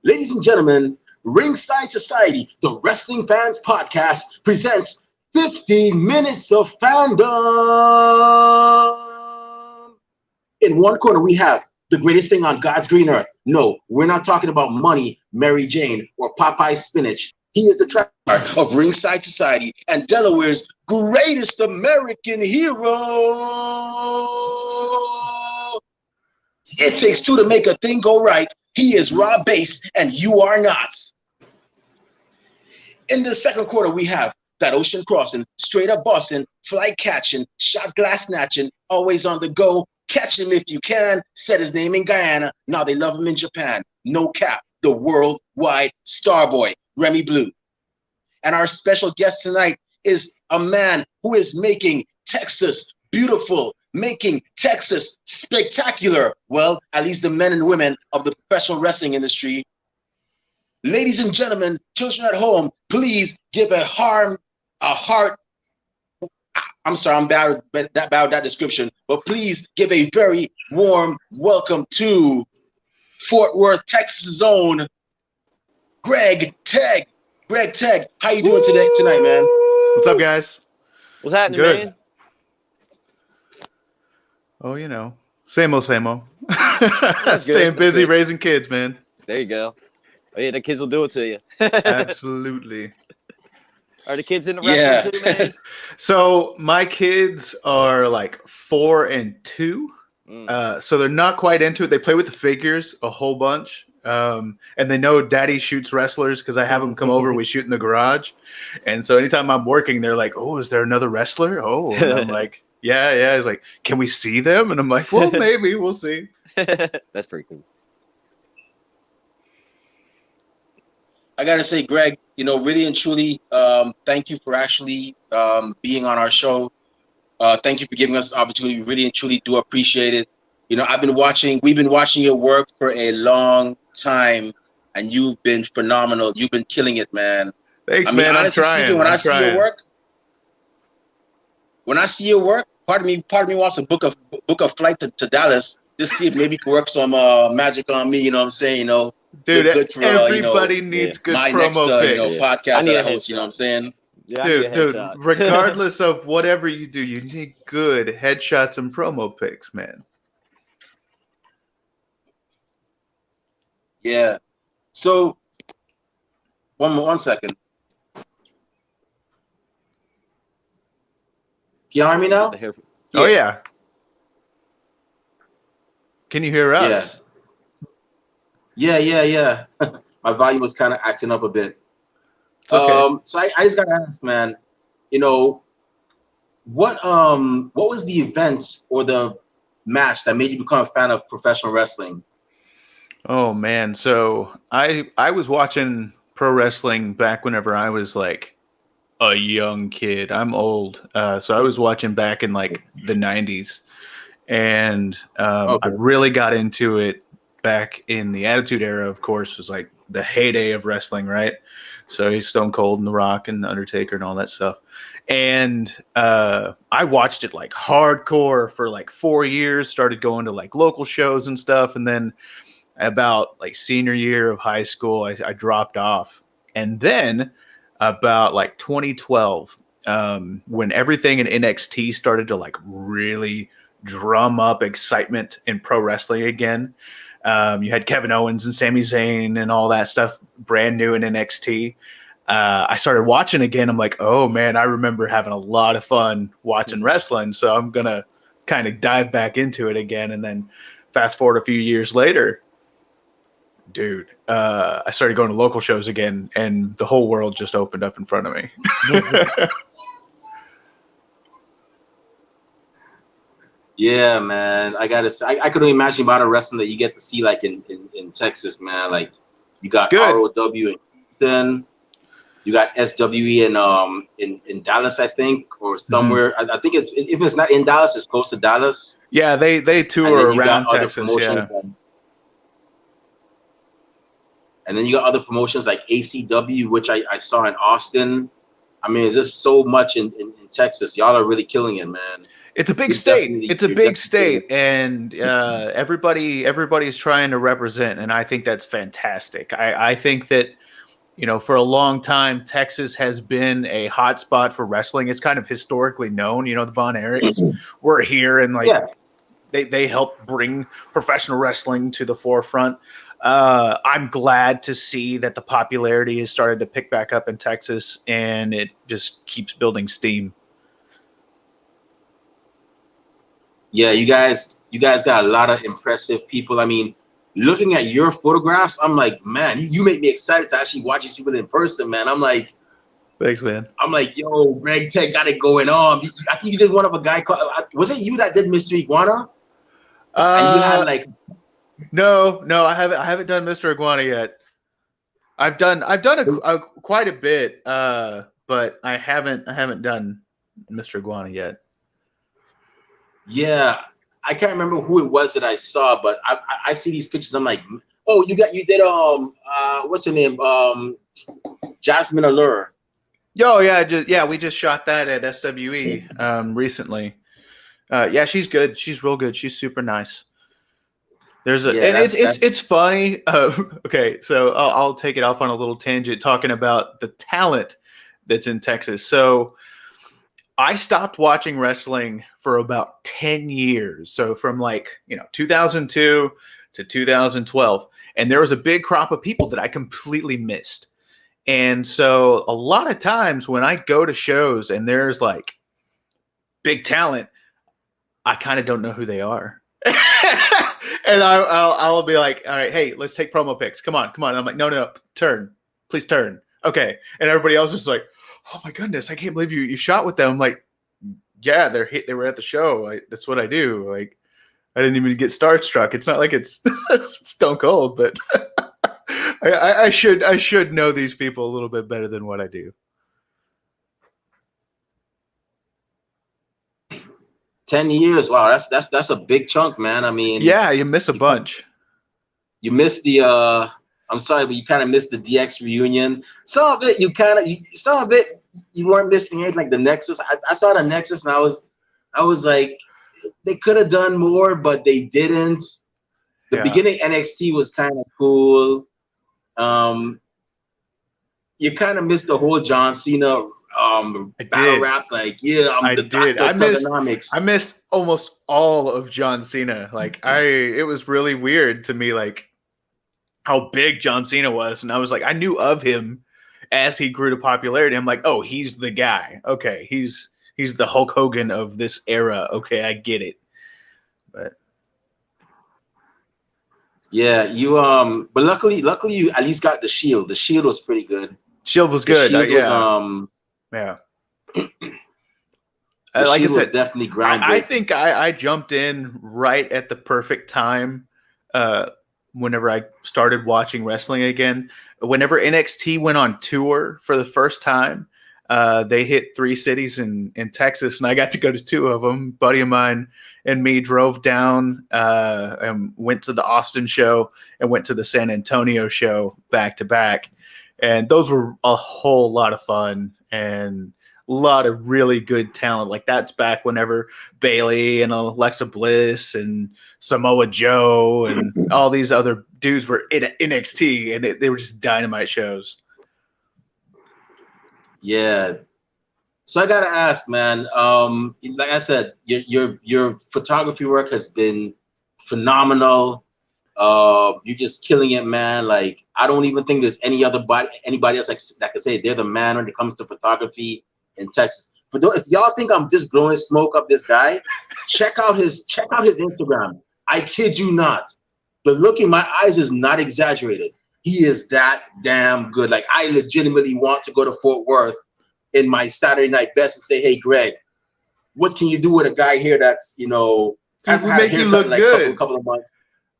Ladies and gentlemen, Ringside Society, the Wrestling Fans Podcast, presents 50 Minutes of Fandom. In one corner, we have the greatest thing on God's green earth. No, we're not talking about money, Mary Jane, or Popeye spinach. He is the trainer of Ringside Society and Delaware's greatest American hero. It takes two to make a thing go right. He is Rob Bass, and you are not. In the second quarter, we have that ocean crossing, straight up bossing, flight catching, shot glass snatching, always on the go. Catch him if you can. Said his name in Guyana. Now they love him in Japan. No cap, the worldwide starboy, Remy Blue. And our special guest tonight is a man who is making Texas beautiful, making Texas spectacular. Well, at least the men and women of the professional wrestling industry. Ladies and gentlemen, children at home, please give I'm sorry, I'm bad with that description, but please give a very warm welcome to Fort Worth, Texas' own Greg Teg. Greg Teg, how you doing tonight, man? What's up, guys? What's happening, Good. man? Oh, you know, same old. Staying good. busy Good. raising kids, man. There you go. Oh, yeah, the kids will do it to you. Absolutely. Are the kids in the wrestling too, man? So my kids are like 4 and 2. So they're not quite into it. They play with the figures a whole bunch. And they know daddy shoots wrestlers because I have them come over. We shoot in the garage. And so anytime I'm working, they're like, oh, is there another wrestler? Oh, and I'm like, yeah. He's like, can we see them? And I'm like, well, maybe we'll see. That's pretty cool. I gotta say, Greg, really and truly, thank you for actually being on our show. Thank you for giving us the opportunity. We really and truly do appreciate it. We've been watching your work for a long time, and you've been phenomenal. You've been killing it, man. Thanks, man. Honestly I'm trying. speaking, when I see your work, part of me wants to book a flight to Dallas just see if maybe you can work some magic on me. You know what I'm saying? Dude, good for, everybody needs good my promo next pics. podcast that I host. You know what I'm saying? Yeah, Dude, regardless of whatever you do, you need good headshots and promo pics, man. Yeah. So, one second. Can you hear me now? Oh, yeah. Can you hear us? Yeah. My volume was kind of acting up a bit. Okay. So I just gotta ask, man, what was the event or the match that made you become a fan of professional wrestling? Oh man, so I was watching pro wrestling back whenever I was like a young kid. I'm old, so I was watching back in like the 90s, and I really got into it back in the Attitude Era. Of course, was like the heyday of wrestling, right? So he's Stone Cold and The Rock and The Undertaker and all that stuff. And I watched it like hardcore for like 4 years, started going to like local shows and stuff. And then about like senior year of high school, I dropped off. And then about like 2012, when everything in NXT started to like really drum up excitement in pro wrestling again, you had Kevin Owens and Sami Zayn and all that stuff brand new in NXT. I started watching again. I'm like, oh man, I remember having a lot of fun watching wrestling. So I'm going to kind of dive back into it again. And then fast forward a few years later, dude, I started going to local shows again and the whole world just opened up in front of me. Yeah, man. I gotta say, I couldn't imagine about a wrestling that you get to see like in Texas, man. Like you got ROW in Houston, you got SWE in Dallas, I think, or somewhere. I think if it's not in Dallas, it's close to Dallas. Yeah, they tour around Texas. Yeah. And then you got other promotions like ACW, which I saw in Austin. I mean, it's just so much in Texas. Y'all are really killing it, man. It's a big state. It's a big state, and everybody's trying to represent, and I think that's fantastic. I think that, you know, for a long time, Texas has been a hot spot for wrestling. It's kind of historically known. You know, the Von Erichs were here, and like they helped bring professional wrestling to the forefront. I'm glad to see that the popularity has started to pick back up in Texas, and it just keeps building steam. Yeah, you guys got a lot of impressive people. I mean, looking at your photographs, I'm like, man, you make me excited to actually watch these people in person, man. I'm like, thanks, man. I'm like, yo, Greg Teg got it going on. I think you did one of a guy called, was it you that did Mr. Iguana? And you had like, no, I haven't done Mr. Iguana yet. I've done quite a bit, but I haven't done Mr. Iguana yet. Yeah, I can't remember who it was that I saw, but I see these pictures. I'm like, oh, you did what's her name? Jasmine Allure. Oh yeah, we just shot that at SWE recently. Yeah, she's good. She's real good. She's super nice. It's funny. Okay, so I'll take it off on a little tangent talking about the talent that's in Texas. So I stopped watching wrestling for about 10 years. So from 2002 to 2012. And there was a big crop of people that I completely missed. And so a lot of times when I go to shows and there's like big talent, I kind of don't know who they are. And I'll be like, all right, hey, let's take promo pics. Come on. And I'm like, no, turn. Please turn. Okay. And everybody else is like, oh my goodness, I can't believe you shot with them. I'm like, yeah, they were at the show. That's what I do. Like, I didn't even get starstruck. It's not like it's Stone Cold, but I should know these people a little bit better than what I do. 10 years. Wow, that's a big chunk, man. I mean, yeah, you miss a bunch. You missed the I'm sorry, but you kind of missed the DX reunion. Some of it you weren't missing it, like the Nexus. I saw the Nexus and I was like, they could have done more, but they didn't. The beginning NXT was kind of cool. You kind of missed the whole John Cena battle rap. Like, yeah, I missed almost all of John Cena. Like, it was really weird to me, like, how big John Cena was. And I was like, I knew of him as he grew to popularity. I'm like, oh, he's the guy. Okay, he's the Hulk Hogan of this era. Okay, I get it. But yeah, but luckily you at least got the Shield. The Shield was pretty good. Shield was good. Yeah. Like I said, was definitely groundbreaking. I think I jumped in right at the perfect time. Whenever I started watching wrestling again, whenever NXT went on tour for the first time, they hit 3 cities in Texas, and I got to go to 2 of them. A buddy of mine and me drove down and went to the Austin show and went to the San Antonio show back to back. And those were a whole lot of fun and a lot of really good talent. Like, that's back whenever Bayley and Alexa Bliss and Samoa Joe and all these other dudes were in NXT, and they were just dynamite shows. Yeah. So I gotta ask, man. Like I said, your photography work has been phenomenal. You're just killing it, man. Like, I don't even think there's anybody else that can say they're the man when it comes to photography in Texas. If y'all think I'm just blowing smoke up this guy, check out his Instagram. I kid you not. The look in my eyes is not exaggerated. He is that damn good. Like, I legitimately want to go to Fort Worth in my Saturday night best and say, hey, Greg, what can you do with a guy here that's, hasn't make you look good. Couple of months.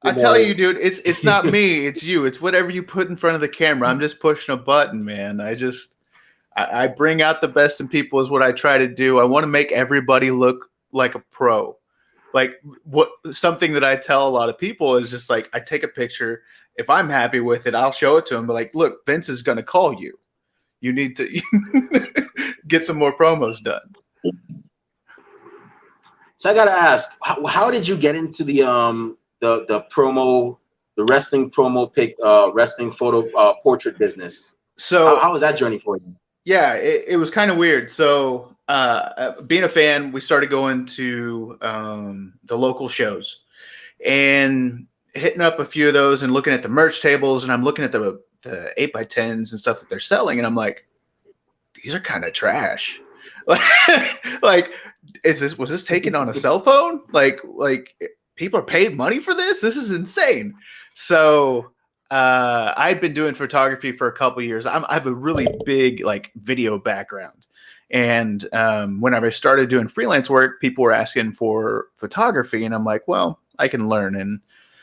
I tell you, dude, it's not me, it's you. It's whatever you put in front of the camera. I'm just pushing a button, man. I bring out the best in people is what I try to do. I want to make everybody look like a pro. Like, something that I tell a lot of people is just like, I take a picture. If I'm happy with it, I'll show it to him. But like, look, Vince is going to call you. You need to get some more promos done. So I gotta ask, how did you get into the promo, the wrestling promo pic, wrestling photo portrait business? So how was that journey for you? Yeah, it was kind of weird. So being a fan, we started going to the local shows and hitting up a few of those and looking at the merch tables, and I'm looking at the 8x10s and stuff that they're selling, and I'm like, these are kind of trash. Like, was this taken on a cell phone? Like people are paid money for this? This is insane. So I'd been doing photography for a couple years. I have a really big like video background. And whenever I started doing freelance work, people were asking for photography, and I'm like, well, I can learn. And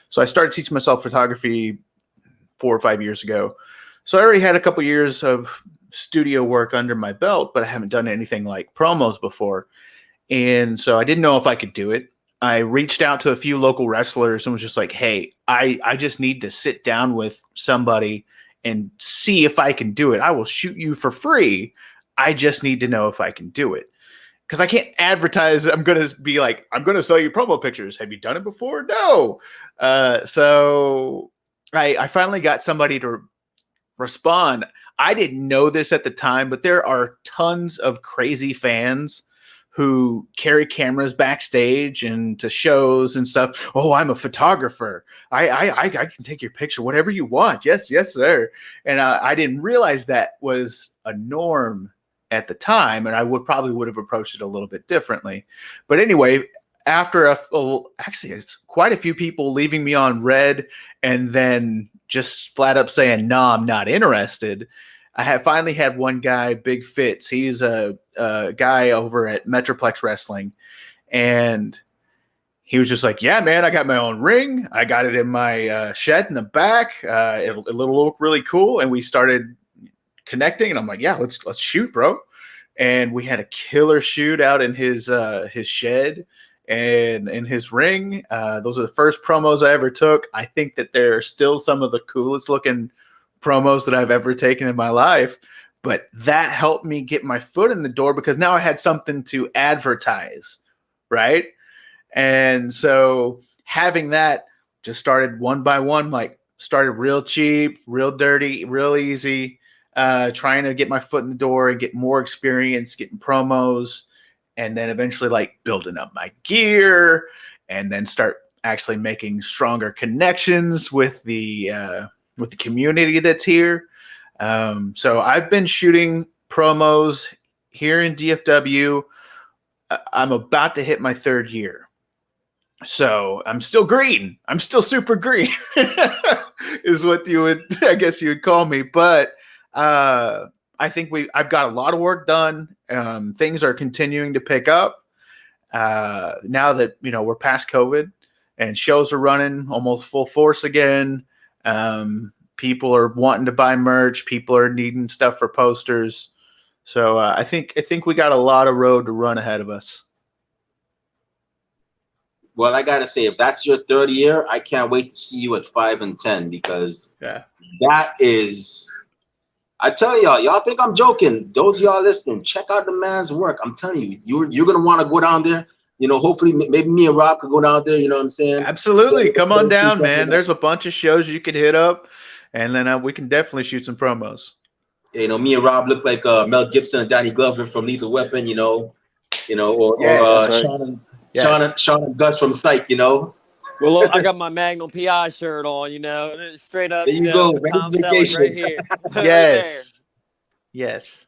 so I started teaching myself photography 4 or 5 years ago. So I already had a couple years of studio work under my belt, but I haven't done anything like promos before. And so I didn't know if I could do it. I reached out to a few local wrestlers and was just like, hey, I just need to sit down with somebody and see if I can do it. I will shoot you for free. I just need to know if I can do it. Because I can't advertise. I'm going to be like, I'm going to sell you promo pictures. Have you done it before? No. So I finally got somebody to respond. I didn't know this at the time, but there are tons of crazy fans who carry cameras backstage and to shows and stuff. Oh, I'm a photographer. I can take your picture, whatever you want. Yes, sir. And I didn't realize that was a norm at the time, and I probably would have approached it a little bit differently. But anyway, after actually, it's quite a few people leaving me on red and then just flat up saying, no, I'm not interested. I have finally had one guy, Big Fitz. He's a guy over at Metroplex Wrestling. And he was just like, yeah, man, I got my own ring. I got it in my shed in the back. It'll look really cool. And we started connecting. And I'm like, yeah, let's shoot, bro. And we had a killer shoot out in his shed and in his ring. Those are the first promos I ever took. I think that they're still some of the coolest looking promos that I've ever taken in my life, but that helped me get my foot in the door because now I had something to advertise, right? And so having that just started one by one, like started real cheap, real dirty, real easy, trying to get my foot in the door and get more experience, getting promos, and then eventually like building up my gear and then start actually making stronger connections with the community that's here. So I've been shooting promos here in DFW. I'm about to hit my 3rd year. So I'm still green. I'm still super green is what I guess you would call me. But I think I've got a lot of work done. Things are continuing to pick up now that, we're past COVID and shows are running almost full force again. People are wanting to buy merch. People are needing stuff for posters. So I think we got a lot of road to run ahead of us. Well, I gotta say, if that's your 3rd year, I can't wait to see you at 5 and 10 because that is. I tell y'all think I'm joking. Those of y'all listening, check out the man's work. I'm telling you, you're gonna want to go down there. Hopefully, maybe me and Rob could go down there. You know what I'm saying? Absolutely, come on down, man. There's a bunch of shows you could hit up, and then we can definitely shoot some promos. Me and Rob look like Mel Gibson and Danny Glover from Lethal Weapon. Or Yes, Sean and Gus from Psych. Well, I got my Magnum PI shirt on, straight up. There you go. Tom Selleck right here. Yes. Yes.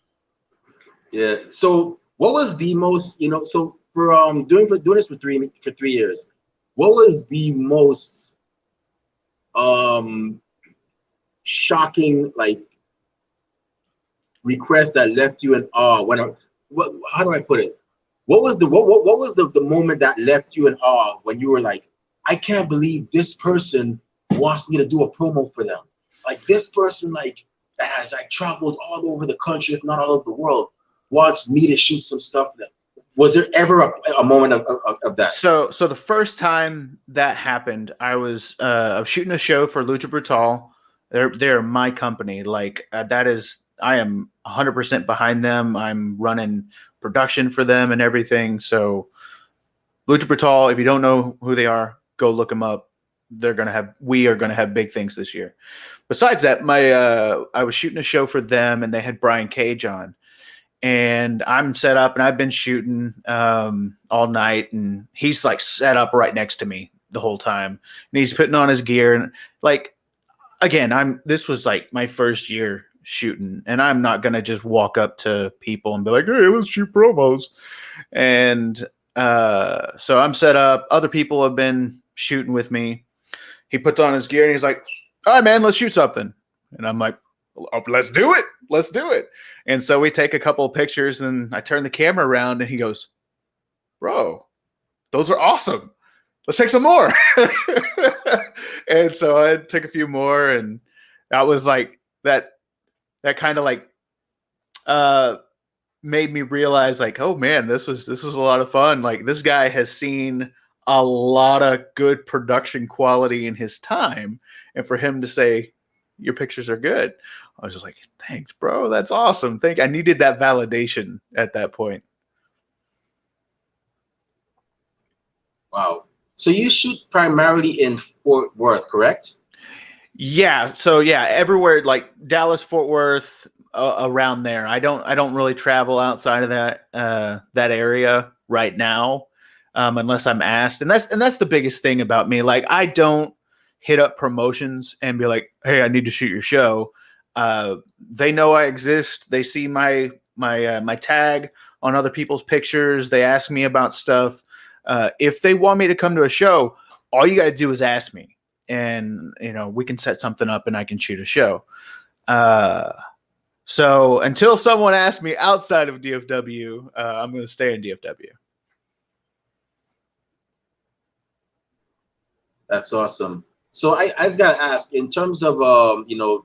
Yeah. So what was the most, so for doing this for 3 years, what was the most shocking request that left you in awe how do I put it? What was the moment that left you in awe when you were like, I can't believe this person wants me to do a promo for them. Like this person that has traveled all over the country, if not all over the world, wants me to shoot some stuff for them. Was there ever a moment of that? So the first time that happened, I was shooting a show for Lucha Brutal. They're my company. I am 100% behind them. I'm running production for them and everything. So Lucha Brutal, if you don't know who they are, go look them up. We are gonna have big things this year. Besides that, I was shooting a show for them, and they had Brian Cage on, and I'm set up, and I've been shooting all night, and he's like set up right next to me the whole time, and he's putting on his gear, and like again, this was like my first year shooting, and I'm not gonna just walk up to people and be like, "Hey, let's shoot promos," and so I'm set up. Other people have been shooting with me. He puts on his gear and he's like, "All right, man, let's shoot something." And I'm like, "Oh, let's do it. Let's do it." And so we take a couple of pictures and I turn the camera around and he goes, "Bro, those are awesome. Let's take some more." And so I took a few more, and that was like that kind of like made me realize like, oh man, this was a lot of fun. Like this guy has seen a lot of good production quality in his time, and for him to say your pictures are good, I was just like, thanks, bro, that's awesome. I needed that validation at that point. Wow. So you shoot primarily in Fort Worth, correct? Yeah. So yeah, everywhere like Dallas, Fort Worth, around there. I don't really travel outside of that area right now, unless I'm asked. And that's the biggest thing about me. Like I don't hit up promotions and be like, "Hey, I need to shoot your show." They know I exist. They see my tag on other people's pictures. They ask me about stuff. If they want me to come to a show, all you got to do is ask me, and we can set something up and I can shoot a show. So until someone asks me outside of DFW, I'm going to stay in DFW. That's awesome. So I've got to ask, in terms of the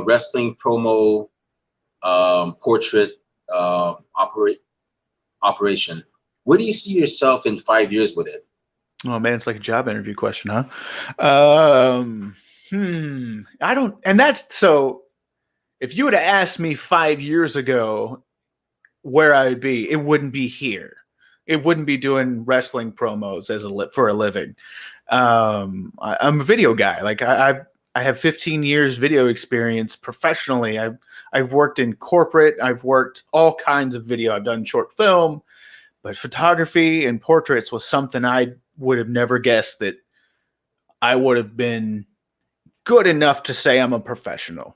wrestling promo portrait operation, where do you see yourself in 5 years with it? Oh man, it's like a job interview question, huh? I don't, and that's so. If you would have asked me 5 years ago where I would be, it wouldn't be here. It wouldn't be doing wrestling promos for a living. I'm a video guy. Like I have 15 years video experience professionally. I've worked in corporate. I've worked all kinds of video. I've done short film, but photography and portraits was something I would have never guessed that I would have been good enough to say I'm a professional.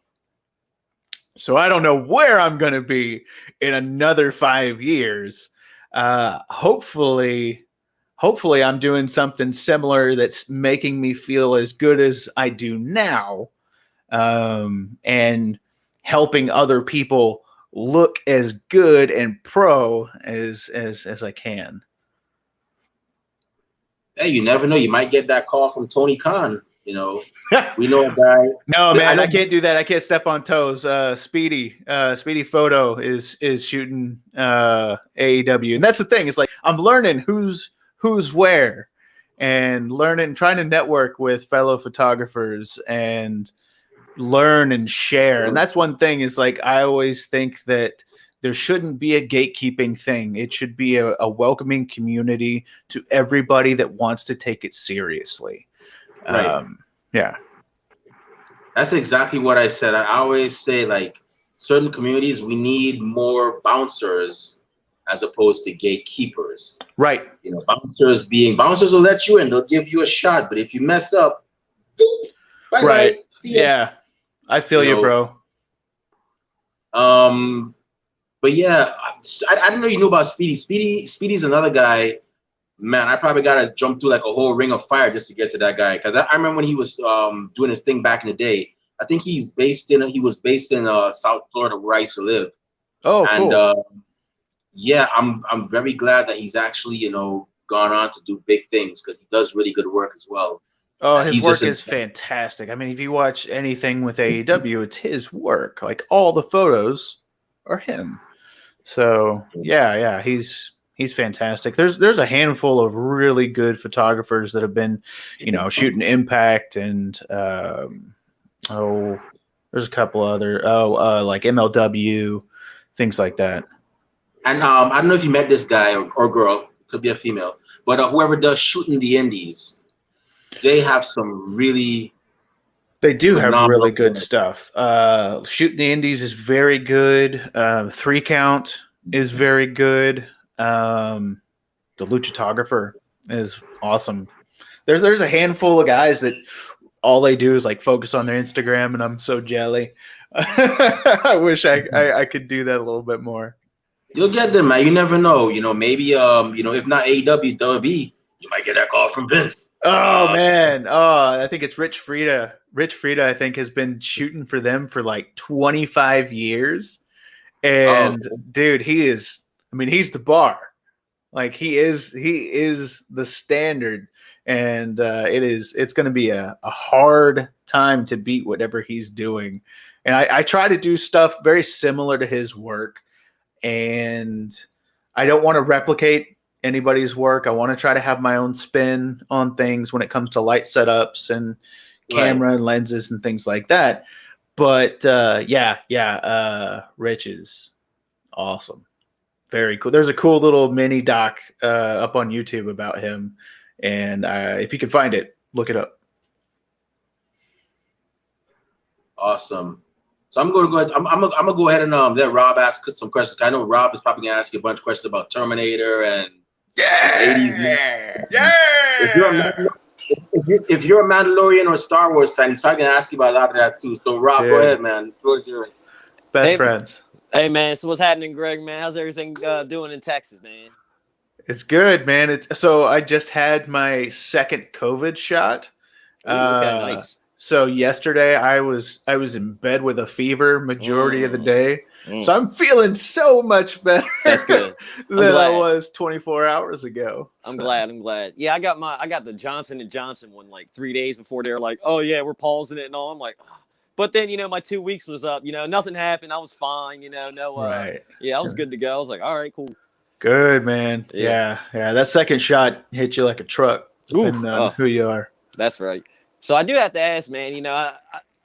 So I don't know where I'm going to be in another 5 years. Hopefully I'm doing something similar that's making me feel as good as I do now, and helping other people look as good and pro as I can. Hey, you never know. You might get that call from Tony Khan. We know a guy. No, man, I can't do that. I can't step on toes. Speedy Photo is shooting AEW, and that's the thing. It's like I'm learning who's where, and trying to network with fellow photographers and learn and share. And that's one thing. Is like I always think that there shouldn't be a gatekeeping thing. It should be a welcoming community to everybody that wants to take it seriously. Right. Yeah. That's exactly what I said. I always say, like, certain communities, we need more bouncers as opposed to gatekeepers. Right. Bouncers will let you in. They'll give you a shot. But if you mess up, boop, bye-bye. Right. See ya. Yeah. I feel you, bro. But yeah, I didn't know you knew about Speedy. Speedy's another guy. Man, I probably gotta jump through like a whole ring of fire just to get to that guy. Because I remember when he was doing his thing back in the day. I think he was based in South Florida, where I used to live. Oh, and cool. Yeah, I'm very glad that he's actually gone on to do big things, because he does really good work as well. Oh, his work is fantastic. I mean, if you watch anything with AEW, it's his work. Like all the photos are him. So yeah, he's fantastic. There's a handful of really good photographers that have been, shooting Impact, and there's a couple other like MLW, things like that. And I don't know if you met this guy or girl, could be a female. But whoever does shooting the indies, they have some really They do have phenomenal really good work. stuff. Shooting the Indies is very good. 3 Count is very good. The Luchitographer is awesome. There's a handful of guys that all they do is like focus on their Instagram, and I'm so jelly. I wish I could do that a little bit more. You'll get them, man. You never know. Maybe if not AEW, WWE, you might get that call from Vince. Oh man. Oh, I think it's Rich Frida. Rich Frida, I think, has been shooting for them for like 25 years. And dude, he's the bar. Like he is the standard. And it's going to be a hard time to beat whatever he's doing. And I try to do stuff very similar to his work. And I don't want to replicate anybody's work. I want to try to have my own spin on things when it comes to light setups and camera and lenses and things like that. But Rich is awesome. Very cool. There's a cool little mini doc up on YouTube about him. And if you can find it, look it up. Awesome. So I'm going to go ahead. I'm gonna go ahead and let Rob ask some questions. I know Rob is probably gonna ask you a bunch of questions about Terminator and 80s. Yeah. If you're a Mandalorian or a Star Wars fan, he's probably gonna ask you about a lot of that too. So Rob, go ahead, man. The floor is yours. Best friends. Hey man, so what's happening, Greg? Man, how's everything doing in Texas, man? It's good, man. So I just had my second COVID shot. Ooh, okay, nice. So yesterday I was in bed with a fever majority of the day. So I'm feeling so much better. That's good. than I was 24 hours ago. I'm glad. Yeah, I got the Johnson & Johnson one like 3 days before. They were like, oh yeah, we're pausing it and all. I'm like, oh. But then my 2 weeks was up. Nothing happened. I was fine. Right. Yeah, I was good to go. I was like, all right, cool. Good, man. Yeah. That second shot hit you like a truck, depending on who you are. That's right. So I do have to ask, man.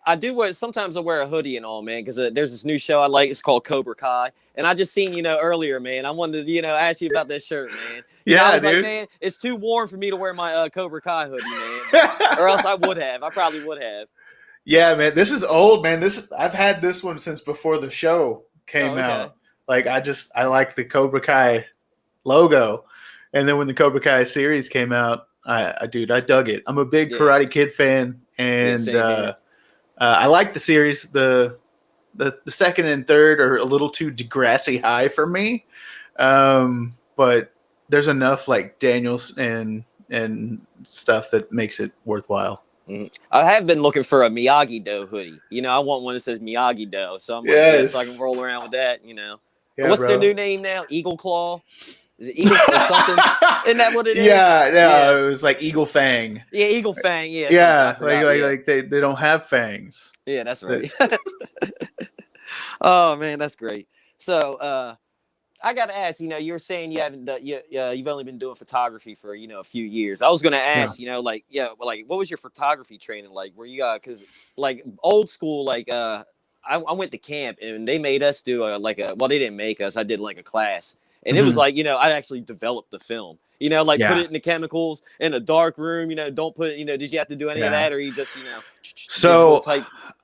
I do wear. Sometimes I wear a hoodie and all, man, because there's this new show I like. It's called Cobra Kai, and I just seen earlier, man. I wanted to ask you about this shirt, man. I was like, man, it's too warm for me to wear my Cobra Kai hoodie, man. Or else I would have. I probably would have. Yeah, man. This is old, man. I've had this one since before the show came out. Like I like the Cobra Kai logo, and then when the Cobra Kai series came out, I dug it. I'm a big Karate Kid fan, and I like the series. The second and third are a little too Degrassi high for me, but there's enough like Daniels and stuff that makes it worthwhile. I have been looking for a Miyagi-Do hoodie. I want one that says Miyagi-Do, so I'm like, so I can roll around with that. Yeah, what's their new name now? Eagle Claw. Is it Eagle or something? Isn't that what it is? Yeah, it was like Eagle Fang. Yeah, Eagle Fang. Yeah. Yeah, like they don't have fangs. Yeah, that's right. Oh man, that's great. So I gotta ask. You were saying you haven't you've only been doing photography for a few years. I was gonna ask. What was your photography training like? Were you because like old school like I went to camp and they made us do they didn't make us. I did like a class. And it was like, I actually developed the film, put it in the chemicals in a dark room, don't put it, did you have to do any of that or you just, So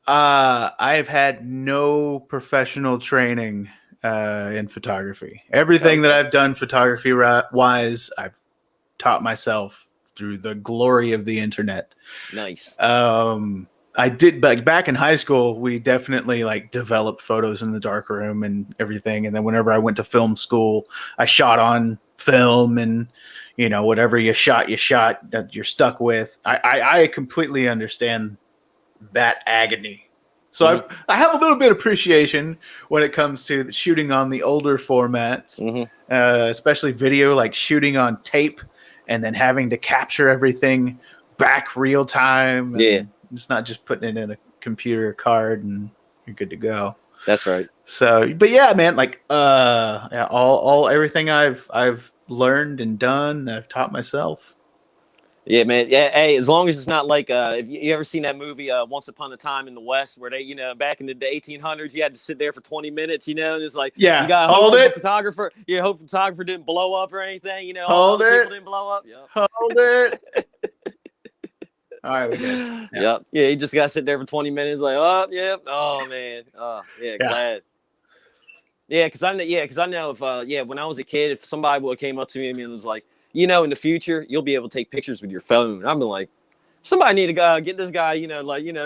I've had no professional training in photography. Everything that I've done photography wise, I've taught myself through the glory of the internet. Nice. I did back in high school. We definitely developed photos in the dark room and everything. And then whenever I went to film school, I shot on film and, whatever you shot that you're stuck with. I completely understand that agony. So I have a little bit of appreciation when it comes to shooting on the older formats, especially video, like shooting on tape and then having to capture everything back real time. It's not just putting it in a computer card and you're good to go. That's right. So, but yeah, man, all everything I've learned and done, I've taught myself. Yeah, man. Yeah, hey, as long as it's not like if you ever seen that movie Once Upon a Time in the West, where they, back in the 1800s, you had to sit there for 20 minutes, and it's like you Yeah, got to hope hold that the it. photographer, hope the photographer didn't blow up or anything, all the Hold other people it. didn't blow up. Yep. Hold it. All right, we good. Yeah. Yep. Yeah, you just got to sit there for 20 minutes, like, oh, yep. Oh man. Oh, yeah, glad. Yeah, because I know if when I was a kid, if somebody would have came up to me and was like, in the future you'll be able to take pictures with your phone. I've been like, somebody need to go get this guy,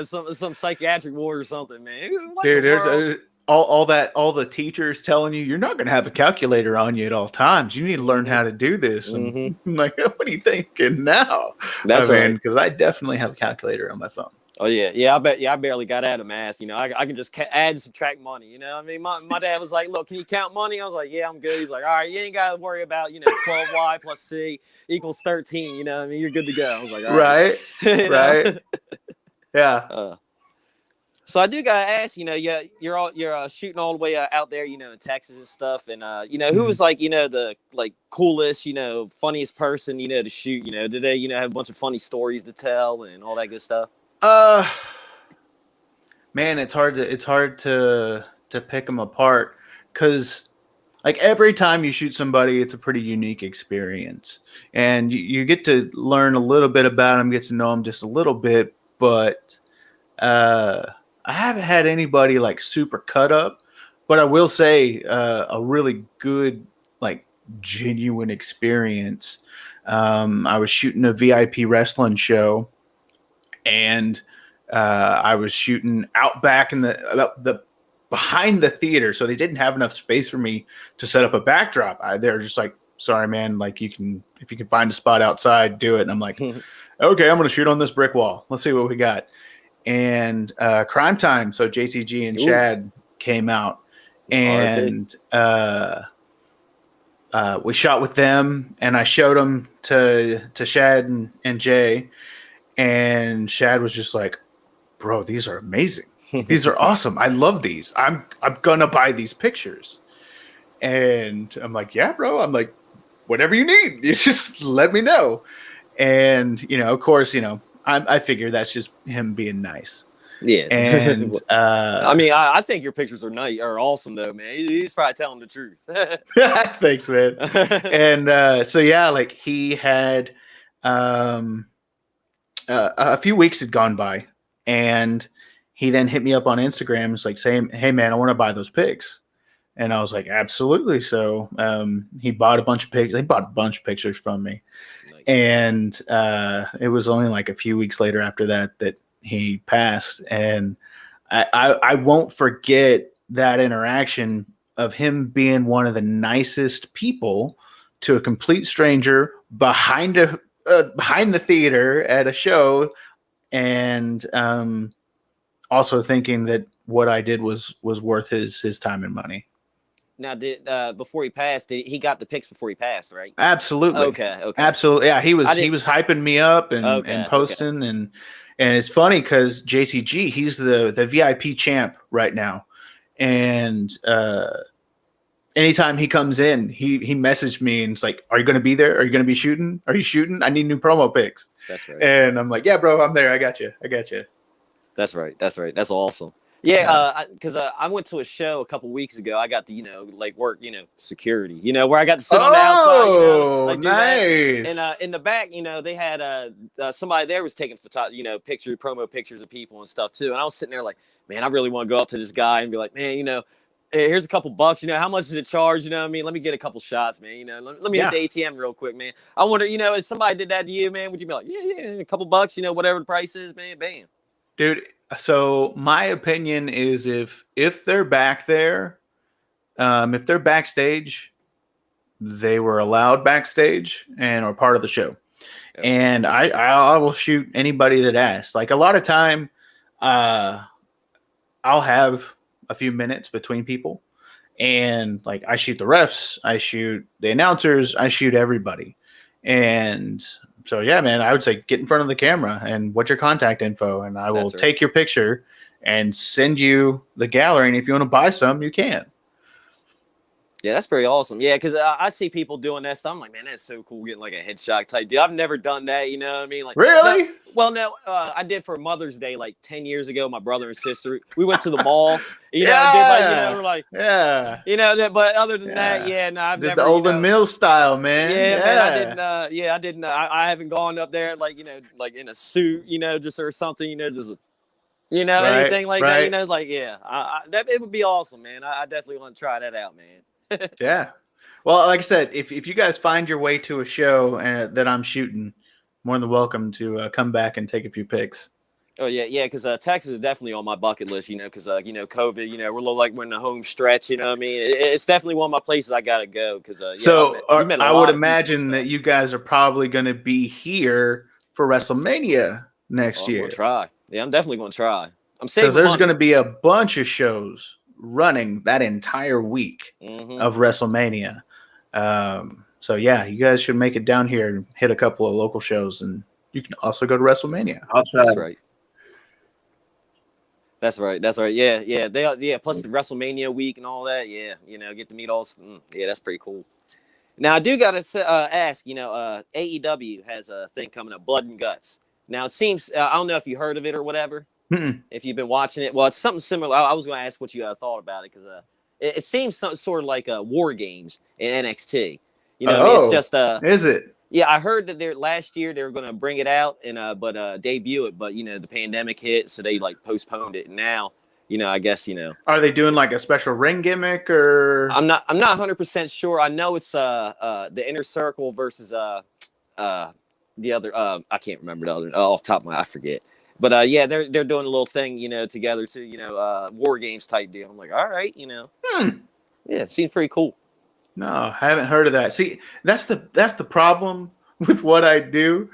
some psychiatric ward or something, man. Dude, there's all the teachers telling you you're not going to have a calculator on you at all times. You need to learn how to do this. And I'm like, what are you thinking now? That's right. Because I definitely have a calculator on my phone. Oh yeah. I bet. Yeah, I barely got out of math. I can just add and subtract money. I mean, my dad was like, "Look, can you count money?" I was like, "Yeah, I'm good." He's like, "All right, you ain't got to worry about 12y plus c equals 13. I mean, you're good to go." I was like, all right, right. Yeah. So I do gotta ask, you're shooting all the way out there, in Texas and stuff, and who was like, the coolest, funniest person, to shoot, did they, have a bunch of funny stories to tell and all that good stuff? Man, it's hard to pick them apart because like every time you shoot somebody, it's a pretty unique experience, and you get to learn a little bit about them, get to know them just a little bit, but I haven't had anybody like super cut up, but I will say a really good, like genuine experience. I was shooting a VIP wrestling show, and I was shooting out back in the behind the theater, so they didn't have enough space for me to set up a backdrop. They're just like, "Sorry, man. Like if you can find a spot outside, do it." And I'm like, "Okay, I'm gonna shoot on this brick wall. Let's see what we got." And Crime Time, so JTG and Shad came out, and we shot with them, and I showed them to Shad and Jay, and Shad was just like, "Bro, these are amazing. These are awesome. I love these. I'm gonna buy these pictures." And I'm like, "Yeah, bro." I'm like, "Whatever you need, you just let me know." And of course, I figure that's just him being nice. Yeah. And I mean, I think your pictures are awesome though, man. He's probably telling the truth. Thanks, man. And so yeah, like he had a few weeks had gone by, and he then hit me up on Instagram. It's like saying, "Hey man, I want to buy those pics." And I was like, "Absolutely." So he bought a bunch of pics. They bought a bunch of pictures from me. Nice. And it was only like a few weeks later after that he passed. And I won't forget that interaction of him being one of the nicest people to a complete stranger behind the theater at a show, and also thinking that what I did was worth his time and money. Now, before he passed, he got the pics before he passed, right? Absolutely. Okay. Absolutely. Yeah, he was hyping me up and posting, and it's funny because JTG, he's the VIP champ right now, and anytime he comes in, he messaged me and it's like, "Are you going to be there? Are you going to be shooting? Are you shooting? I need new promo pics." That's right. And I'm like, "Yeah, bro, I'm there. I got you. That's right. That's awesome. Yeah, because I went to a show a couple weeks ago. I got the work security, where I got to sit on the outside. Oh, nice. And in the back, they had somebody there was taking promo pictures of people and stuff too. And I was sitting there like, man, I really want to go up to this guy and be like, man, hey, here's a couple bucks. How much does it charge? What I mean? Let me get a couple shots, man. Let me hit the ATM real quick, man. I wonder, if somebody did that to you, man, would you be like, yeah, a couple bucks, whatever the price is, man, bam. Dude, so my opinion is if they're back there, if they're backstage, they were allowed backstage and are part of the show. Yep. And I will shoot anybody that asks. Like a lot of time, I'll have a few minutes between people, and like I shoot the refs, I shoot the announcers, I shoot everybody. And so, yeah, man, I would say get in front of the camera and what's your contact info, and I will take your picture and send you the gallery. And if you want to buy some, you can. Yeah, that's pretty awesome. Yeah, because I see people doing that stuff. I'm like, man, that's so cool getting like a headshot type deal. I've never done that. You know what I mean? Like, Really? No, well, no, I did for Mother's Day like 10 years ago. My brother and sister, we went to the mall. You know, yeah. did like, you know, we're like, yeah. you know, but other than that, yeah, no, I've Did never. the Olden Mills style, man. Yeah, man, I didn't. I didn't. I haven't gone up there like, you know, like in a suit, you know, just or something, you know, just. You know, anything like that, you know, like, yeah, that it would be awesome, man. I definitely want to try that out, man. Yeah. Well, like I said, if you guys find your way to a show that I'm shooting, more than welcome to come back and take a few pics. Oh, yeah, because Texas is definitely on my bucket list, you know, because, you know, COVID, you know, we're like we're in the home stretch, you know what I mean? It's definitely one of my places I got to go because, I would imagine that you guys are probably going to be here for WrestleMania next year. I'm going to try. Yeah, I'm definitely going to try. I'm saying because there's going to be a bunch of shows running that entire week of WrestleMania. So yeah, you guys should make it down here and hit a couple of local shows, and you can also go to WrestleMania. I'll try. That's right. Yeah. Plus the WrestleMania week and all that. Yeah, you know, get to meet all. Yeah, that's pretty cool. Now I do gotta ask. You know, AEW has a thing coming up, Blood and Guts. Now it seems I don't know if you heard of it or whatever. If you've been watching it, well, it's something similar. I was going to ask what you thought about it because it seems sort of like War Games in NXT. You know, I mean, it's just is it? Yeah, I heard that last year they were going to bring it out and debut it, but you know the pandemic hit, so they like postponed it. And now, you know, I guess are they doing like a special ring gimmick or? I'm not 100% sure. I know it's the Inner Circle versus the other. I can't remember the other off the top of my. I forget. But yeah, they're doing a little thing, you know, together too, you know, War Games type deal. I'm like, all right, you know, yeah, it seems pretty cool. No, I haven't heard of that. See, that's the problem with what I do.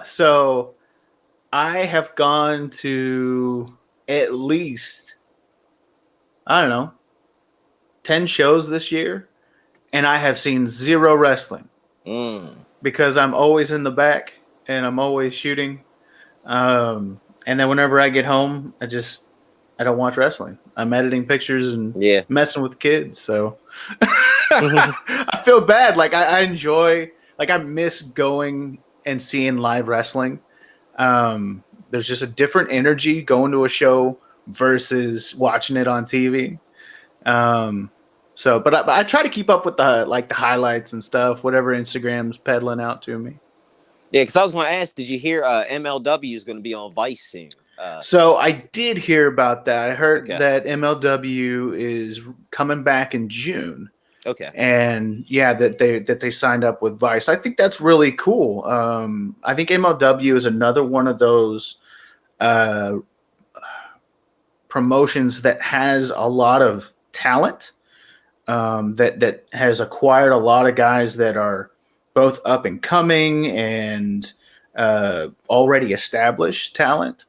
So I have gone to at least, I don't know, 10 shows this year, and I have seen zero wrestling because I'm always in the back and I'm always shooting. And then whenever I get home, I don't watch wrestling. I'm editing pictures and messing with kids. So I feel bad. Like I enjoy, like I miss going and seeing live wrestling. There's just a different energy going to a show versus watching it on TV. But I try to keep up with the highlights and stuff, whatever Instagram's peddling out to me. Yeah, because I was going to ask, did you hear MLW is going to be on Vice soon? So I did hear about that. I heard that MLW is coming back in June. Okay. And yeah, that they signed up with Vice. I think that's really cool. I think MLW is another one of those promotions that has a lot of talent, that has acquired a lot of guys that are both up and coming and already established talent.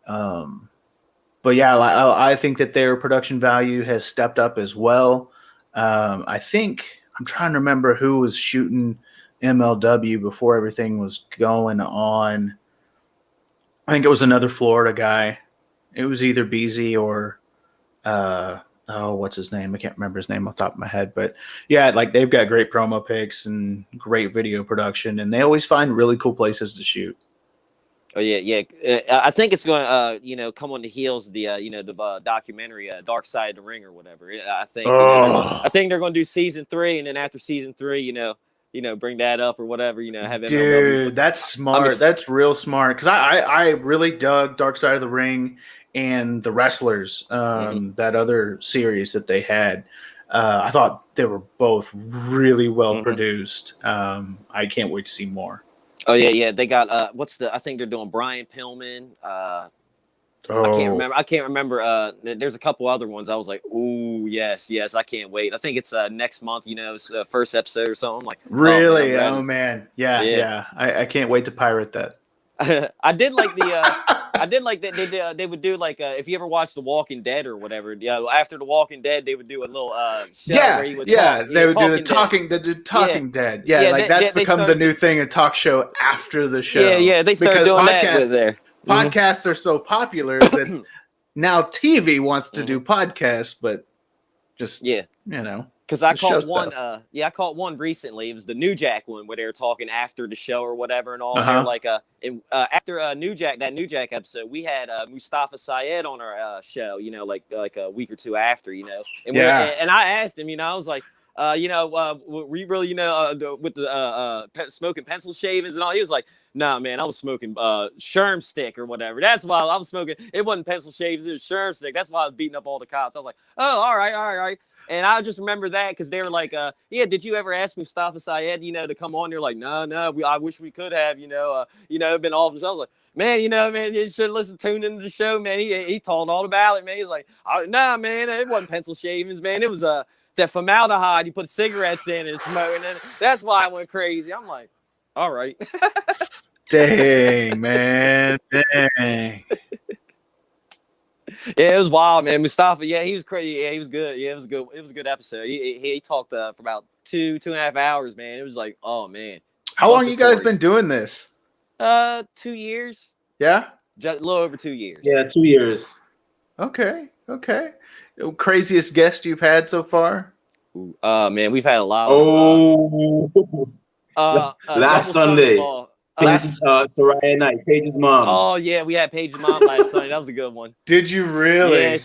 But yeah, I think that their production value has stepped up as well. I think I'm trying to remember who was shooting MLW before everything was going on. I think it was another Florida guy. It was either Beasy or what's his name? I can't remember his name off the top of my head. But yeah, like they've got great promo pics and great video production, and they always find really cool places to shoot. Oh yeah. I think it's going to come on the heels of the the documentary Dark Side of the Ring or whatever. I think I think they're going to do season 3, and then after season 3, bring that up or whatever. Have MLW. Dude, that's smart. That's real smart because I really dug Dark Side of the Ring and the Wrestlers, that other series that they had. I thought they were both really well produced. I can't wait to see more. Oh yeah. They got I think they're doing Brian Pillman. I can't remember. There's a couple other ones. I was like, ooh, yes, I can't wait. I think it's next month. It's first episode or something. I'm like, really? Oh man, yeah. I can't wait to pirate that. I did like that they would do like if you ever watched The Walking Dead or whatever. Yeah, after The Walking Dead, they would do a little show where you would talk. They would do the Talking Dead. Yeah, that's become the new thing, a talk show after the show. Yeah, they started doing that with there. Podcasts are so popular that now TV wants to do podcasts, but just because Because I caught one, I caught one recently. It was the New Jack one where they were talking after the show or whatever and all. They're like, after New Jack episode, we had Mustafa Syed on our show. You know, like a week or two after. You know, and and I asked him. You know, I was like, were you really, with the smoking pencil shavings and all? He was like, nah, man, I was smoking Sherm stick or whatever. That's why I was smoking. It wasn't pencil shavings, it was Sherm stick. That's why I was beating up all the cops. I was like, oh, all right. And I just remember that because they were like, yeah, did you ever ask Mustafa Syed, to come on? They're like, no, I wish we could have, been all of us. I was like, man, you should listen, tune into the show, man. He told all about it, man. He's like, nah, man, it wasn't pencil shavings, man. It was that formaldehyde you put cigarettes in and smoking, and that's why I went crazy. I'm like, all right. Dang, man, dang. Yeah, it was wild, man. Mustafa, yeah, he was crazy. Yeah, he was good. Yeah, it was good. It was a good episode. He talked for about 2.5 hours, man. It was like, oh man. How long you guys been doing this? 2 years. Yeah, just a little over 2 years. Yeah, 2 years. Okay. Craziest guest you've had so far? Man, we've had a lot. Last Sunday. Soraya Knight, Paige's mom. Oh yeah, we had Paige's mom last Sunday. That was a good one. Did you really? Yeah,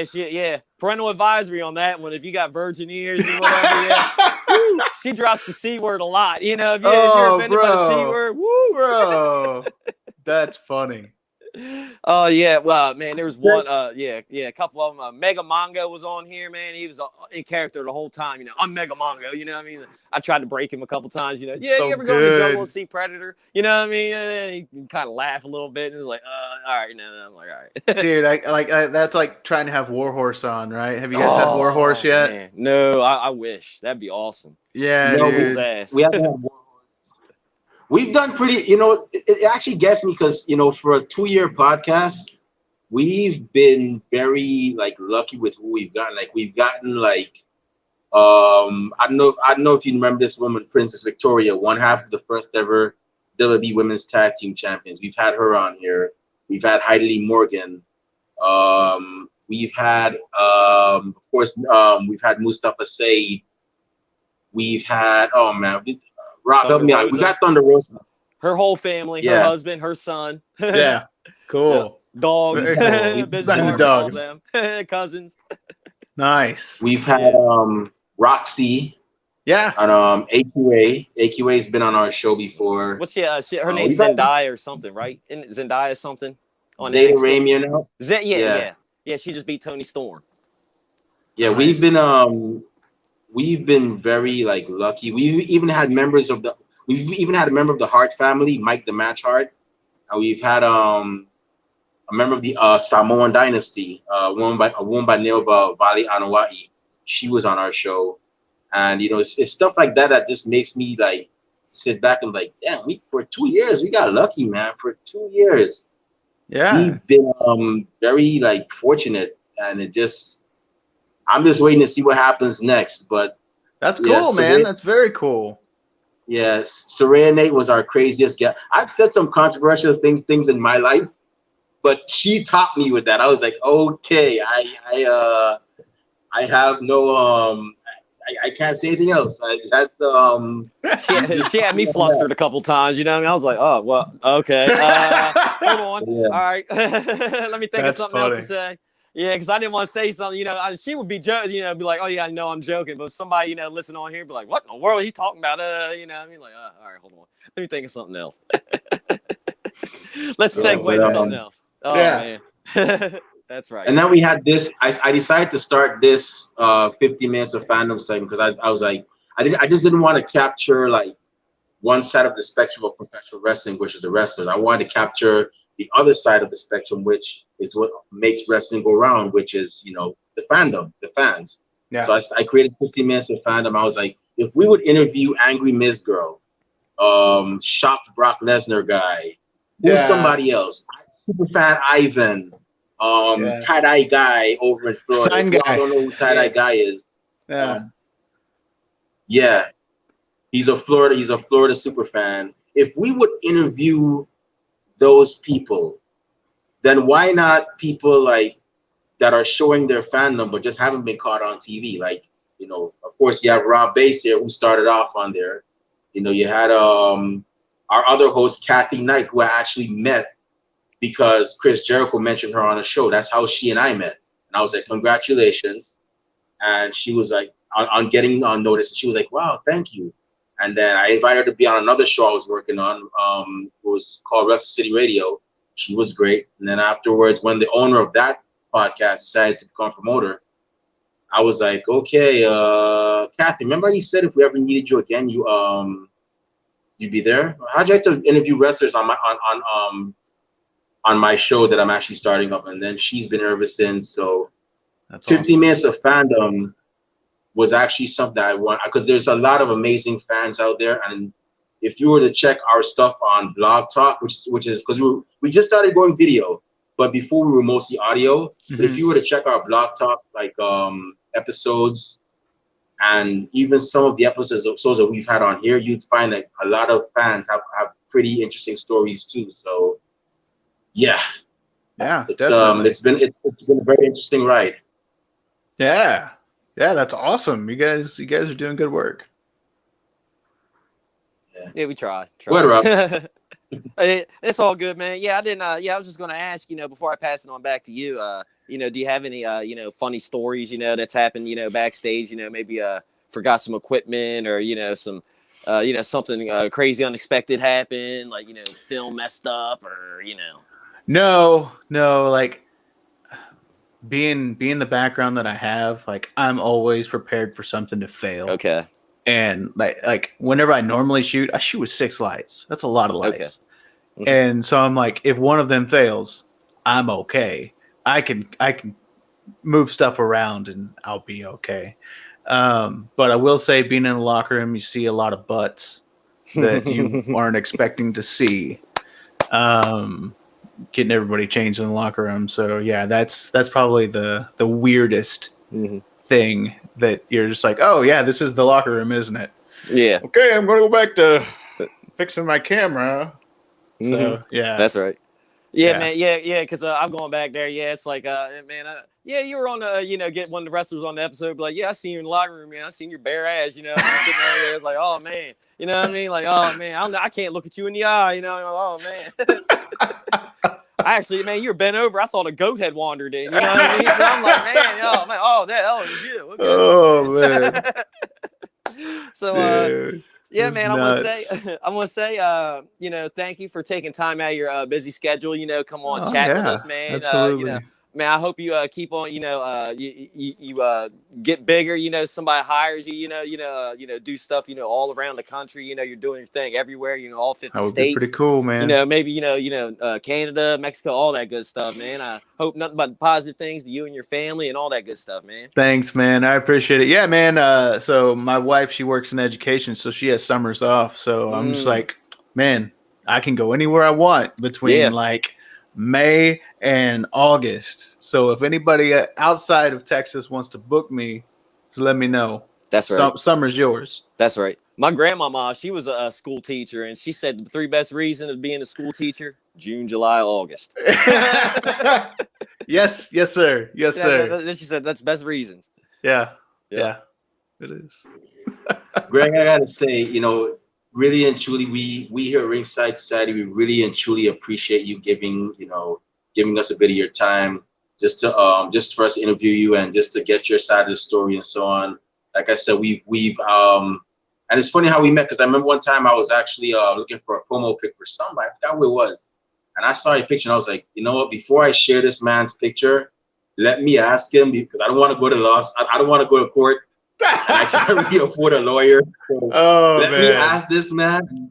she. Parental advisory on that one. If you got virgin ears and whatever, she drops the C word a lot. If you're offended by the C word, bro, that's funny. Oh yeah, well, man, there was one. A couple of them. Mega Mongo was on here, man. He was in character the whole time. I'm Mega Mongo. You know what I mean? I tried to break him a couple times. You ever go in the jungle and see Predator? You know what I mean? And he kind of laughed a little bit and was like, all right, no. I'm like, all right, dude. I that's like trying to have Warhorse on, right? Have you guys had Warhorse yet? Man. No, I wish that'd be awesome. Yeah, we haven't had Warhorse. We've done pretty, it actually gets me because, for a 2-year podcast, we've been very lucky with who we've gotten. We've gotten I don't know if you remember this woman, Princess Victoria, one half of the first ever WWE Women's Tag Team Champions. We've had her on here. We've had Heidi Lee Morgan. We've had, of course, we've had Mustafa Said. We've had, Rob, help me out. We got Thunder Rosa. Her whole family, her husband, her son. Yeah, cool. Dogs. Cool. Business dogs. Them. Cousins. Nice. We've had Roxy. Yeah. And AQA. AQA's been on our show before. What's her name's Zendaya or something, right? Isn't Zendaya something? On Data Ramian now? Yeah, she just beat Tony Storm. Yeah, nice. We've been very lucky. We've even had a member of the Hart family, Mike the Match Hart, and we've had a member of the Samoan dynasty, a woman by Neoba Vali Anawai. She was on our show, and it's stuff like that that just makes me sit back and damn, for 2 years we got lucky, man. For 2 years, we've been very fortunate, and I'm just waiting to see what happens next. But that's cool, man. That's very cool. Yes, Soraya Nate was our craziest guest. I've said some controversial things in my life, but she topped me with that. I was like, okay, I have no I can't say anything else. That's she had me flustered a couple times. You know what I mean? I was like, oh well, okay. Hold on. Yeah. All right, let me think of something else to say. Yeah, because I didn't want to say something, she would be joking, be like, oh, yeah, I know I'm joking. But somebody, listen on here, be like, what in the world are you talking about? I mean? All right, hold on. Let me think of something else. Let's segue to something else. Oh, man. That's right. And then we had this, I decided to start this 50 minutes of fandom segment because I was like, I just didn't want to capture one side of the spectrum of professional wrestling, which is the wrestlers. I wanted to capture the other side of the spectrum, which is what makes wrestling go round, which is, the fandom, the fans. Yeah. So I created 50 minutes of fandom. I was like, if we would interview Angry Miz Girl, shocked Brock Lesnar guy, who's somebody else, super fan Ivan, tie-dye guy over in Florida. Sign guy. I don't know who tie-dye guy is. Yeah. He's a Florida super fan. If we would interview those people, then why not people that are showing their fandom but just haven't been caught on TV? You know, of course, you have Rob Bass here, who started off on there. You know, you had our other host, Kathy Knight, who I actually met because Chris Jericho mentioned her on a show. That's how she and I met. And I was like, congratulations. And she was like, on getting on notice, and she was like, wow, thank you. And then I invited her to be on another show I was working on. It was called Wrestle City Radio. She was great. And then afterwards, when the owner of that podcast decided to become a promoter, I was like, okay, Kathy, remember you said if we ever needed you again, you'd be there? How'd you like to interview wrestlers on my show that I'm actually starting up? And then she's been here ever since. So that's 15 awesome. Minutes of Fandom was actually something that I want, because there's a lot of amazing fans out there. And if you were to check our stuff on Blog Talk, which is because we just started going video, but before we were mostly audio. But if you were to check our Blog Talk episodes, and even some of the episodes that we've had on here, you'd find that a lot of fans have pretty interesting stories too. So yeah, it's definitely. It's been a very interesting ride. Yeah, that's awesome. You guys are doing good work. Yeah, we try. What, Rob? It's all good, man. Yeah, I didn't. I was just going to ask, before I pass it on back to you, do you have any, funny stories, that's happened, backstage, maybe forgot some equipment or, some, something crazy unexpected happened, like, film messed up or, No, like being the background that I have, like I'm always prepared for something to fail. Okay. And like whenever I normally shoot, I shoot with 6 lights. That's a lot of lights. Okay. Mm-hmm. And so I'm like, if one of them fails, I'm okay. I can move stuff around and I'll be okay. But I will say, being in the locker room, you see a lot of butts that you aren't expecting to see. Getting everybody changed in the locker room. So yeah, that's probably the weirdest thing that you're just like, oh yeah, this is the locker room, isn't it? Yeah. Okay, I'm gonna go back to fixing my camera. So yeah, that's right. Yeah, man. Yeah. Because I'm going back there. Yeah, it's like, man. You were on get one of the wrestlers on the episode. Be like, yeah, I seen you in the locker room, man. I seen your bare ass. I'm sitting there. It's like, oh man. You know what I mean? Like, oh man, I can't look at you in the eye. Oh man. I actually, man, you were bent over. I thought a goat had wandered in. You know what I mean? So I'm like, man, that was you. Okay. Oh man. So yeah, man, I'm gonna say, thank you for taking time out of your busy schedule. Come on, chat with us, man. Absolutely. Man, I hope you keep on. You get bigger. Somebody hires you. Do stuff. All around the country. You're doing your thing everywhere. All 50 states. Be pretty cool, man. Maybe Canada, Mexico, all that good stuff, man. I hope nothing but positive things to you and your family and all that good stuff, man. Thanks, man. I appreciate it. Yeah, man. So my wife, she works in education, so she has summers off. So I'm just like, man, I can go anywhere I want between like May and August. So if anybody outside of Texas wants to book me, just let me know. That's right. Summer's yours. That's right. My grandmama, she was a school teacher, and she said the 3 best reasons of being a school teacher: June, July, August. Yes, sir. Yes, sir. She said that's best reasons. Yeah, it is. Greg, I gotta say, really and truly, we here at Ringside Society, we really and truly appreciate you giving us a bit of your time just for us to interview you and just to get your side of the story and so on. Like I said, we've and it's funny how we met, because I remember one time I was actually looking for a promo pic for somebody. I forgot who it was, and I saw your picture and I was like, you know what? Before I share this man's picture, let me ask him, because I don't want to go to I don't want to go to court. I can't really afford a lawyer. So let me ask this man.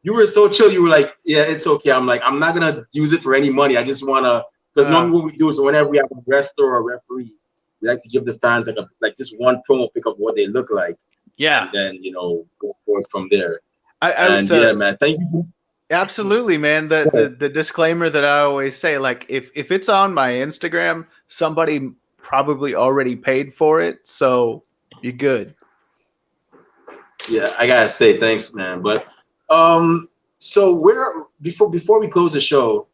You were so chill. You were like, yeah, it's okay. I'm like, I'm not going to use it for any money. I just want to, because normally what we do is whenever we have a wrestler or a referee, we like to give the fans like just one promo pic of what they look like. Yeah. And then, go forward from there. Yeah, man, thank you. Absolutely, man. The disclaimer that I always say, like, if it's on my Instagram, somebody probably already paid for it. So you're good. Yeah, I gotta say thanks, man. But so before we close the show,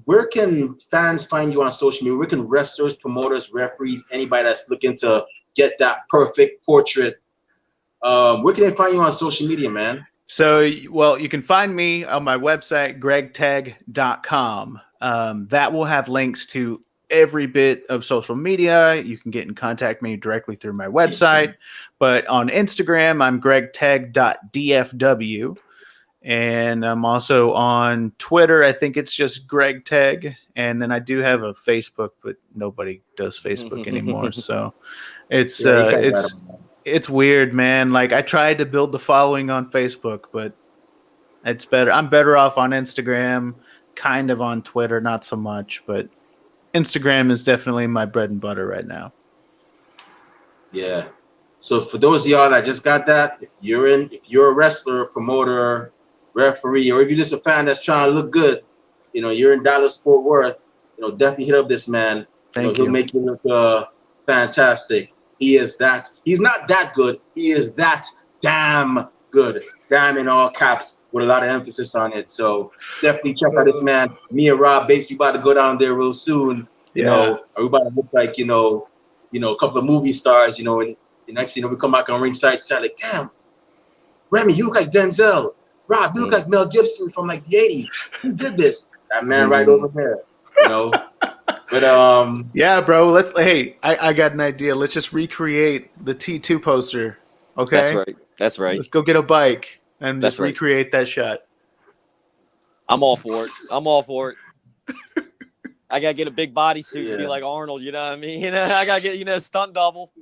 where can fans find you on social media? Where can wrestlers, promoters, referees, anybody that's looking to get that perfect portrait. Where can they find you on social media, man? So, well, you can find me on my website, gregteg.com. That will have links to every bit of social media. You can get in contact me directly through my website. But on Instagram, I'm gregteg.dfw. And I'm also on Twitter. I think it's just Greg Teg. And then I do have a Facebook, but nobody does Facebook anymore. So it's it's weird, man. Like I tried to build the following on Facebook, but it's better. I'm better off on Instagram, kind of on Twitter, not so much, but Instagram is definitely my bread and butter right now. Yeah. So for those of y'all that just got that, if you're a wrestler, promoter, referee, or if you're just a fan that's trying to look good, you're in Dallas, Fort Worth, definitely hit up this man. He'll make you look fantastic. He's not that good. He is that damn good. Damn in all caps with a lot of emphasis on it. So definitely check out this man. Me and Rob basically about to go down there real soon. We about to look like, a couple of movie stars, and the next thing we come back on ringside sound like, damn, Remy, you look like Denzel. Rob, you look like Mel Gibson from like the 80s. Who did this? That man right over there. But yeah, bro. I got an idea. Let's just recreate the T2 poster. Okay. That's right. Let's go get a bike and just recreate that shot. I'm all for it. I gotta get a big bodysuit and be like Arnold. You know what I mean? I gotta get a stunt double.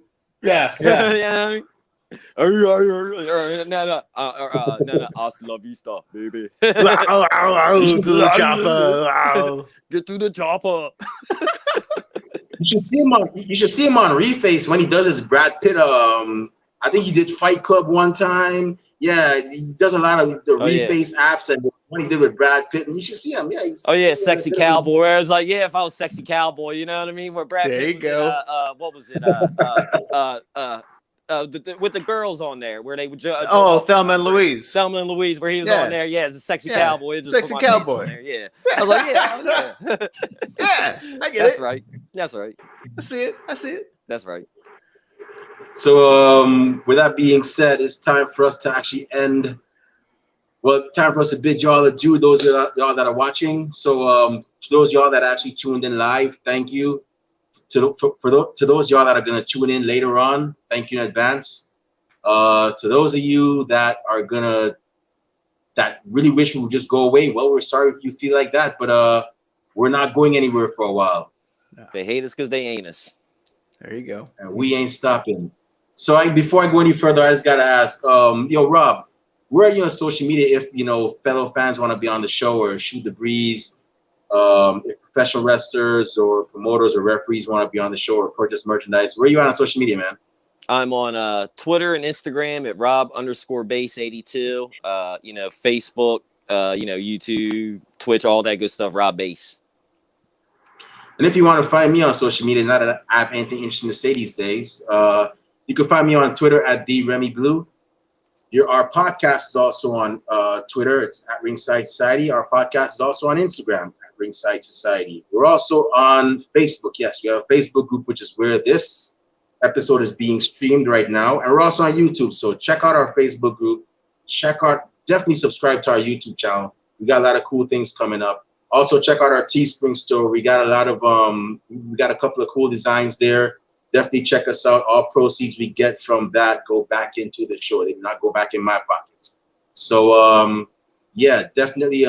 Yeah. You know what I mean? No. Hasta la vista, baby. To the chopper. Get to the chopper. You should see him on Reface when he does his Brad Pitt. I think he did Fight Club one time. Yeah, he does a lot of the Reface apps, and what he did with Brad Pitt, and you should see him. Yeah. Sexy Cowboy. Where I was like, if I was Sexy Cowboy, you know what I mean? Where Brad Pitt was what was it? With the girls on there, where they would Thelma and Louise. Where he was on there. Yeah, it's a Sexy Cowboy. It just Sexy Cowboy. There. Yeah. I was like, yeah. I get it. That's right. I see it. That's right. So with that being said, it's time for us to actually end. Well, time for us to bid y'all adieu, those of y'all that are watching. So to those of y'all that actually tuned in live, thank you. To those of y'all that are going to tune in later on, thank you in advance. To those of you that really wish we would just go away, well, we're sorry if you feel like that, but we're not going anywhere for a while. They hate us because they ain't us. There you go. And we ain't stopping. So before I go any further, I just got to ask, Rob, where are you on social media if, fellow fans want to be on the show or shoot the breeze? If professional wrestlers or promoters or referees want to be on the show or purchase merchandise, where are you on social media, man? I'm on Twitter and Instagram at Rob_Base82. Facebook, YouTube, Twitch, all that good stuff. Rob Base. And if you want to find me on social media, not that I have anything interesting to say these days, you can find me on Twitter at TheRemyBlue. Our podcast is also on Twitter. It's at Ringside Society. Our podcast is also on Instagram at Ringside Society. We're also on Facebook. Yes, we have a Facebook group, which is where this episode is being streamed right now. And we're also on YouTube. So check out our Facebook group. Definitely subscribe to our YouTube channel. We got a lot of cool things coming up. Also check out our Teespring store. We got a couple of cool designs there. Definitely check us out. All proceeds we get from that go back into the show. They do not go back in my pockets. So, definitely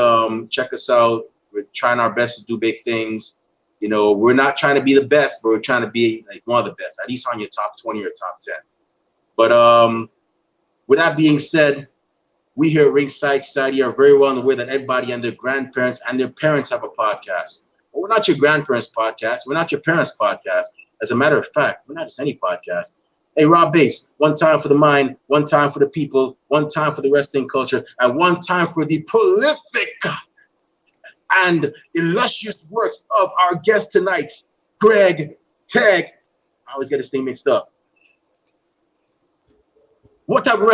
check us out. We're trying our best to do big things. We're not trying to be the best, but we're trying to be like one of the best, at least on your top 20 or top 10. But with that being said, we here at Ringside Society are very well aware that everybody and their grandparents and their parents have a podcast. But we're not your grandparents' podcast. We're not your parents' podcast. As a matter of fact, we're not just any podcast. Hey, Rob Base, one time for the mind, one time for the people, one time for the wrestling culture, and one time for the prolific and illustrious works of our guest tonight, Greg Teg. I always get this thing mixed up. What type of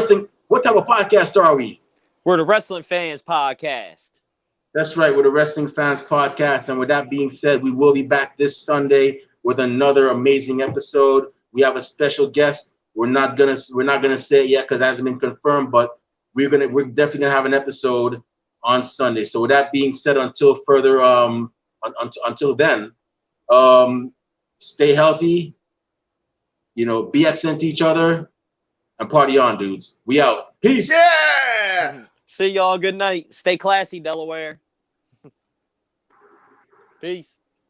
podcast are we? We're the Wrestling Fans Podcast. That's right, we're the Wrestling Fans Podcast. And with that being said, we will be back this Sunday with another amazing episode. We have a special guest. We're not gonna say it yet because it hasn't been confirmed, but we're definitely gonna have an episode on Sunday. So with that being said, until further until then, stay healthy. Be excellent to each other, and party on, dudes. We out. Peace. Yeah. See y'all. Good night. Stay classy, Delaware. Peace.